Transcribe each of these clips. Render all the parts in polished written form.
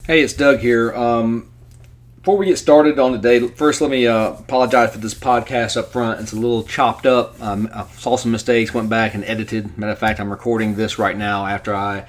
Hey, it's Doug here. Before we get started on today, first let me apologize for this podcast up front. It's a little chopped up. I saw some mistakes, went back and edited. Matter of fact, I'm recording this right now after I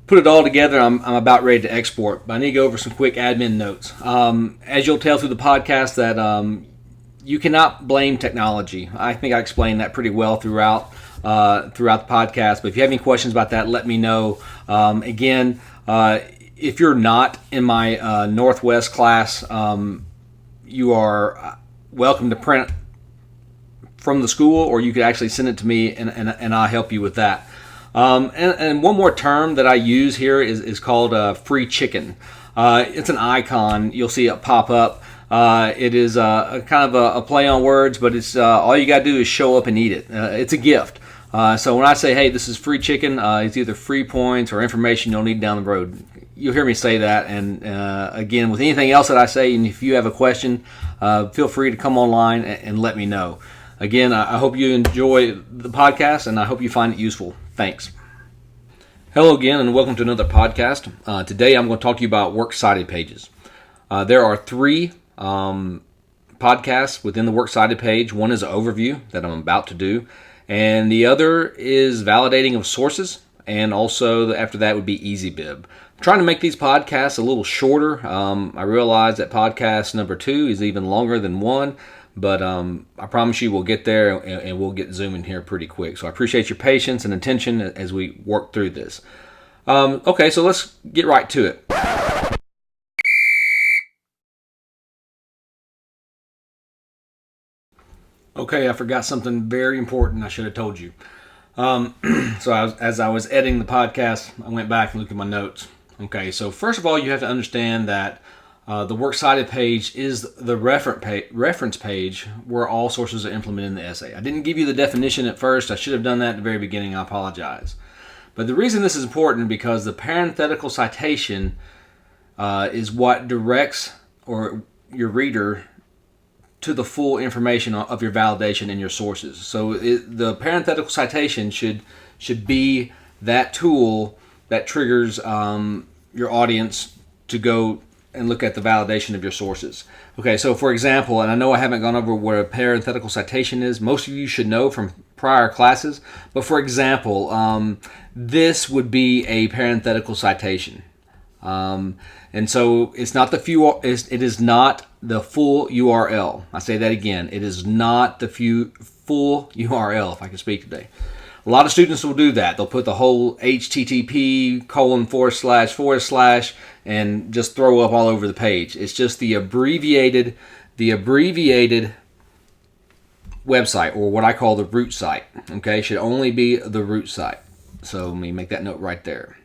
put it all together. I'm about ready to export, but I need to go over some quick admin notes. As you'll tell through the podcast, that you cannot blame technology. I think I explained that pretty well throughout the podcast. But if you have any questions about that, let me know. Again. If you're not in my Northwest class, you are welcome to print from the school, or you could actually send it to me, and I'll help you with that. And one more term that I use here is called free chicken. It's an icon. You'll see it pop up. It is a kind of a play on words, but it's all you got to do is show up and eat it. It's a gift. So when I say, hey, this is free chicken, it's either free points or information you'll need down the road. You'll hear me say that. And again, with anything else that I say, and if you have a question, feel free to come online and let me know. Again, I hope you enjoy the podcast, and I hope you find it useful. Thanks. Hello again, and welcome to another podcast. Today I'm going to talk to you about works cited pages. There are three podcasts within the works cited page. One is an overview that I'm about to do, and the other is validating of sources, and also after that would be EasyBib. I'm trying to make these podcasts a little shorter. I realize that podcast number 2 is even longer than 1, but I promise you we'll get there, and we'll get zooming here pretty quick. So I appreciate your patience and attention as we work through this. Okay, so let's get right to it. Okay, I forgot something very important I should have told you. As I was editing the podcast, I went back and looked at my notes. Okay, so first of all, you have to understand that the works cited page is the reference page where all sources are implemented in the essay. I didn't give you the definition at first. I should have done that at the very beginning. I apologize. But the reason this is important because the parenthetical citation is what directs your reader to the full information of your validation and your sources. So the parenthetical citation should be that tool that triggers your audience to go and look at the validation of your sources. Okay, so for example, and I know I haven't gone over what a parenthetical citation is. Most of you should know from prior classes. But for example, this would be a parenthetical citation. And so it's not it is not the full URL. I say that again. It is not the full URL, if I can speak today. A lot of students will do that. They'll put the whole http:// and just throw up all over the page. It's just the abbreviated website, or what I call the root site. Okay, should only be the root site. So let me make that note right there.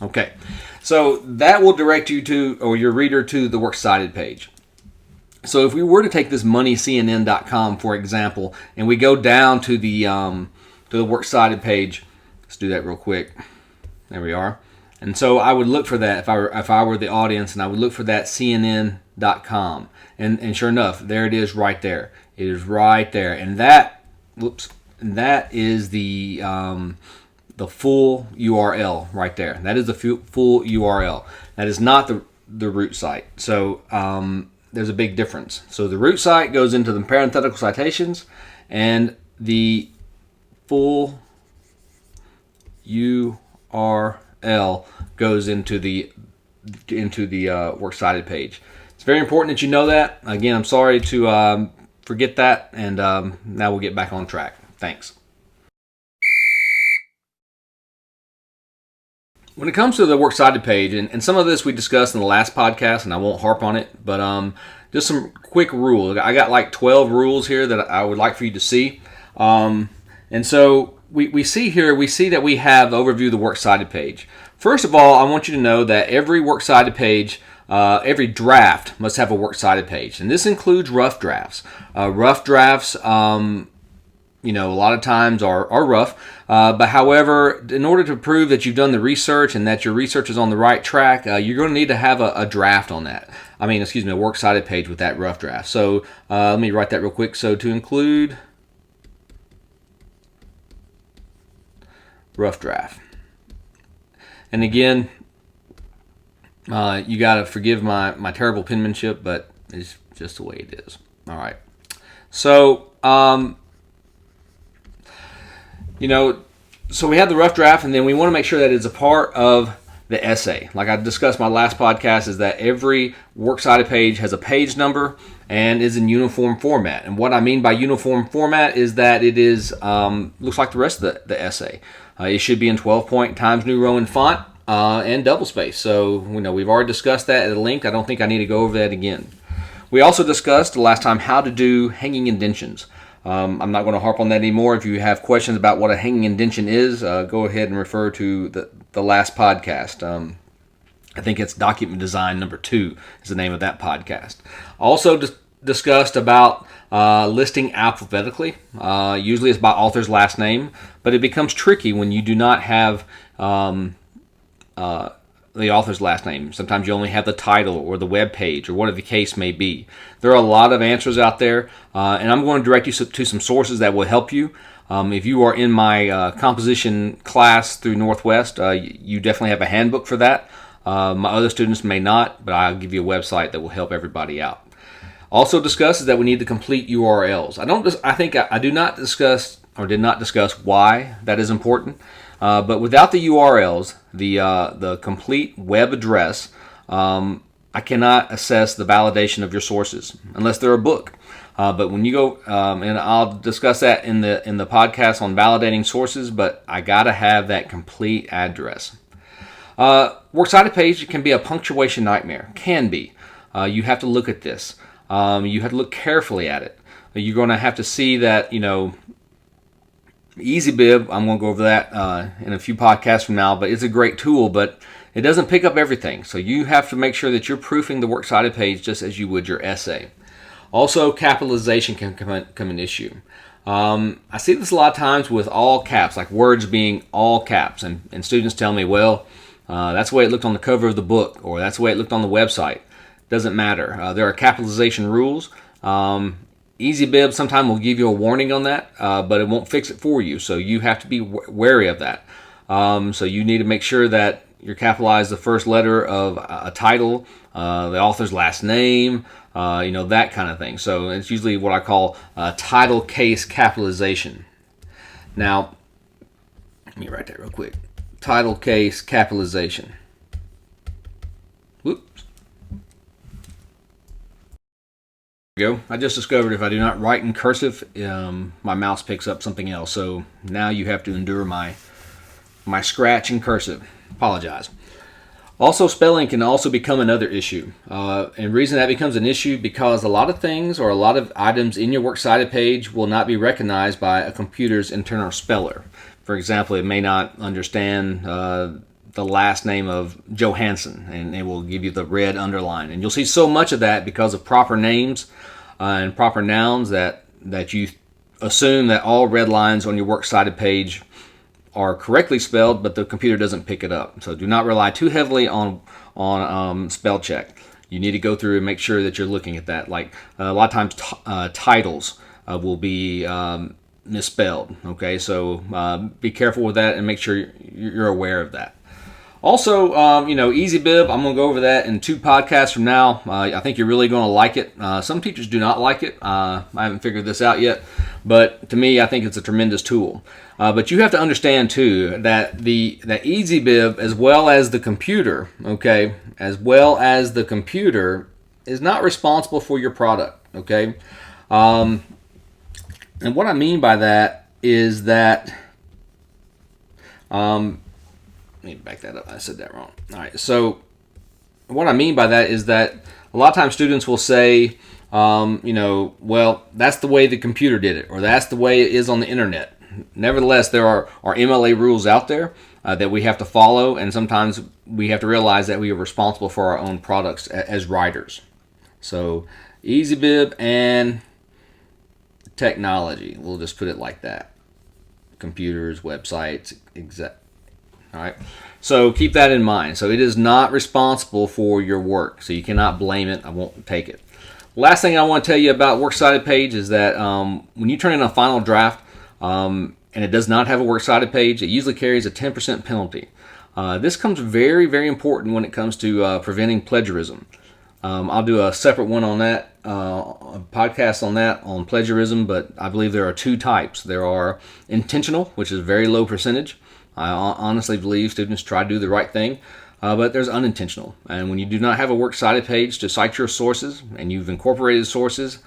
Okay, so that will direct you to, or your reader to, the works cited page. So if we were to take this moneycnn.com, for example, and we go down to the works cited page, let's do that real quick. There we are. And so I would look for that if I were the audience, and I would look for that cnn.com. And sure enough, there it is right there. It is right there. And that is the full URL right there. That is the full URL. That is not the root site. So there's a big difference. So the root site goes into the parenthetical citations, and the full URL goes into the works cited page. It's very important that you know that. Again, I'm sorry to forget that, and now we'll get back on track. Thanks. When it comes to the works cited page, and some of this we discussed in the last podcast, and I won't harp on it, but just some quick rules. I got like 12 rules here that I would like for you to see. And so we see that we have the overview of the works cited page. First of all, I want you to know that every works cited page, every draft must have a works cited page. And this includes rough drafts. Rough drafts, a lot of times are rough. But however, in order to prove that you've done the research and that your research is on the right track, you're going to need to have a draft on that. A works cited page with that rough draft. So let me write that real quick. So to include rough draft. And again, you got to forgive my terrible penmanship, but it's just the way it is. All right. So, so we have the rough draft, and then we want to make sure that it's a part of the essay. Like I discussed in my last podcast, is that every works cited page has a page number and is in uniform format. And what I mean by uniform format is that it is looks like the rest of the essay. It should be in 12-point Times New Roman font and double space. So we've already discussed that at length. I don't think I need to go over that again. We also discussed the last time how to do hanging indentions. I'm not going to harp on that anymore. If you have questions about what a hanging indention is, go ahead and refer to the last podcast. I think it's Document Design number 2 is the name of that podcast. Also discussed about listing alphabetically. Usually it's by author's last name, but it becomes tricky when you do not have the author's last name. Sometimes you only have the title or the web page or whatever the case may be. There are a lot of answers out there, and I'm going to direct you to some sources that will help you. If you are in my composition class through Northwest, you definitely have a handbook for that. My other students may not, but I'll give you a website that will help everybody out. Also discussed that we need the complete URLs. I do not discuss or did not discuss why that is important. But without the URLs, the complete web address, I cannot assess the validation of your sources unless they're a book. But when you go, and I'll discuss that in the podcast on validating sources, but I gotta have that complete address. Works cited page can be a punctuation nightmare. Can be. You have to look at this. You have to look carefully at it. You're going to have to see that, EasyBib, I'm going to go over that in a few podcasts from now, but it's a great tool, but it doesn't pick up everything. So you have to make sure that you're proofing the works cited page just as you would your essay. Also, capitalization can come an issue. I see this a lot of times with all caps, like words being all caps, and students tell me, well, that's the way it looked on the cover of the book, or that's the way it looked on the website. Doesn't matter. There are capitalization rules. EasyBib sometimes will give you a warning on that, but it won't fix it for you. So you have to be wary of that. So you need to make sure that you're capitalized the first letter of a title, the author's last name, that kind of thing. So it's usually what I call title case capitalization. Now, let me write that real quick. Title case capitalization. Whoops. Go. I just discovered if I do not write in cursive, my mouse picks up something else. So now you have to endure my scratch in cursive. Apologize. Also, spelling can also become another issue. And reason that becomes an issue because a lot of things or a lot of items in your works cited page will not be recognized by a computer's internal speller. For example, it may not understand the last name of Johansson, and it will give you the red underline. And you'll see so much of that because of proper names and proper nouns that you assume that all red lines on your works cited page are correctly spelled, but the computer doesn't pick it up. So do not rely too heavily on spell check. You need to go through and make sure that you're looking at that. Like a lot of times, titles will be misspelled. Okay, so be careful with that and make sure you're aware of that. Also, EasyBib, I'm going to go over that in 2 podcasts from now. I think you're really going to like it. Some teachers do not like it. I haven't figured this out yet. But to me, I think it's a tremendous tool. But you have to understand, too, that EasyBib, as well as the computer, okay, as well as the computer, is not responsible for your product, okay? And what I mean by that is that... let me back that up. I said that wrong. All right. So what I mean by that is that a lot of times students will say, well, that's the way the computer did it, or that's the way it is on the internet. Nevertheless, there are MLA rules out there that we have to follow, and sometimes we have to realize that we are responsible for our own products as writers. So EasyBib and technology, we'll just put it like that. Computers, websites, all right, so keep that in mind. So it is not responsible for your work, so you cannot blame it. I won't take it. Last thing I want to tell you about works cited page is that when you turn in a final draft and and it does not have a works cited page, it usually carries a 10% penalty. This comes very, very important when it comes to preventing plagiarism. I'll do a separate one on that, a podcast on that, on plagiarism, but I believe there are two types. There are intentional, which is a very low percentage. I honestly believe students try to do the right thing, but there's unintentional. And when you do not have a works cited page to cite your sources, and you've incorporated sources,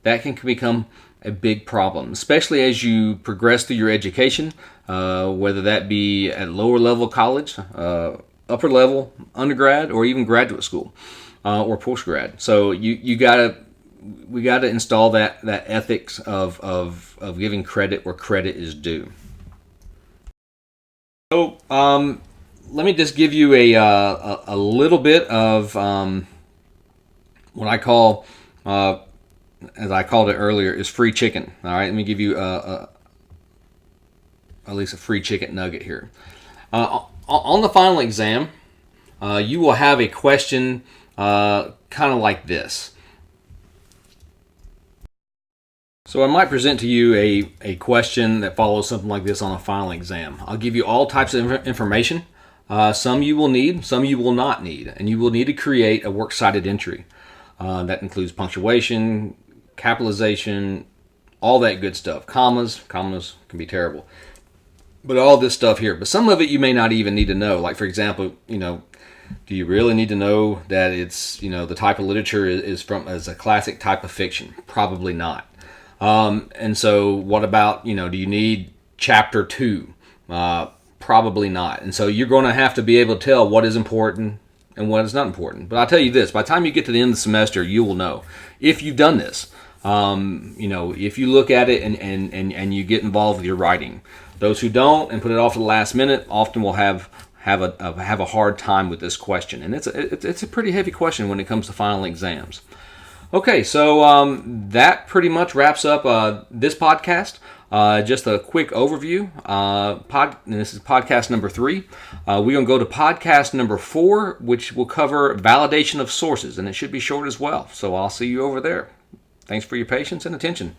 that can become a big problem, especially as you progress through your education, whether that be at lower level college, upper level undergrad, or even graduate school or post-grad. So we gotta install that ethics of giving credit where credit is due. So let me just give you a little bit of what I call, as I called it earlier, is free chicken. All right, let me give you at least a free chicken nugget here. On the final exam, you will have a question kind of like this. So I might present to you a question that follows something like this on a final exam. I'll give you all types of information. Some you will need, some you will not need, and you will need to create a works cited entry. That includes punctuation, capitalization, all that good stuff. Commas can be terrible. But all this stuff here. But some of it you may not even need to know. Like, for example, do you really need to know that it's, the type of literature is a classic type of fiction? Probably not. And so what about, do you need chapter 2? Probably not. And so you're going to have to be able to tell what is important and what is not important. But I'll tell you this, by the time you get to the end of the semester, you will know if you've done this. If you look at it and you get involved with your writing. Those who don't and put it off to the last minute often will have a hard time with this question. And it's a pretty heavy question when it comes to final exams. Okay, so that pretty much wraps up this podcast. Just a quick overview. And this is podcast number 3. We're going to go to podcast number 4, which will cover validation of sources, and it should be short as well. So I'll see you over there. Thanks for your patience and attention.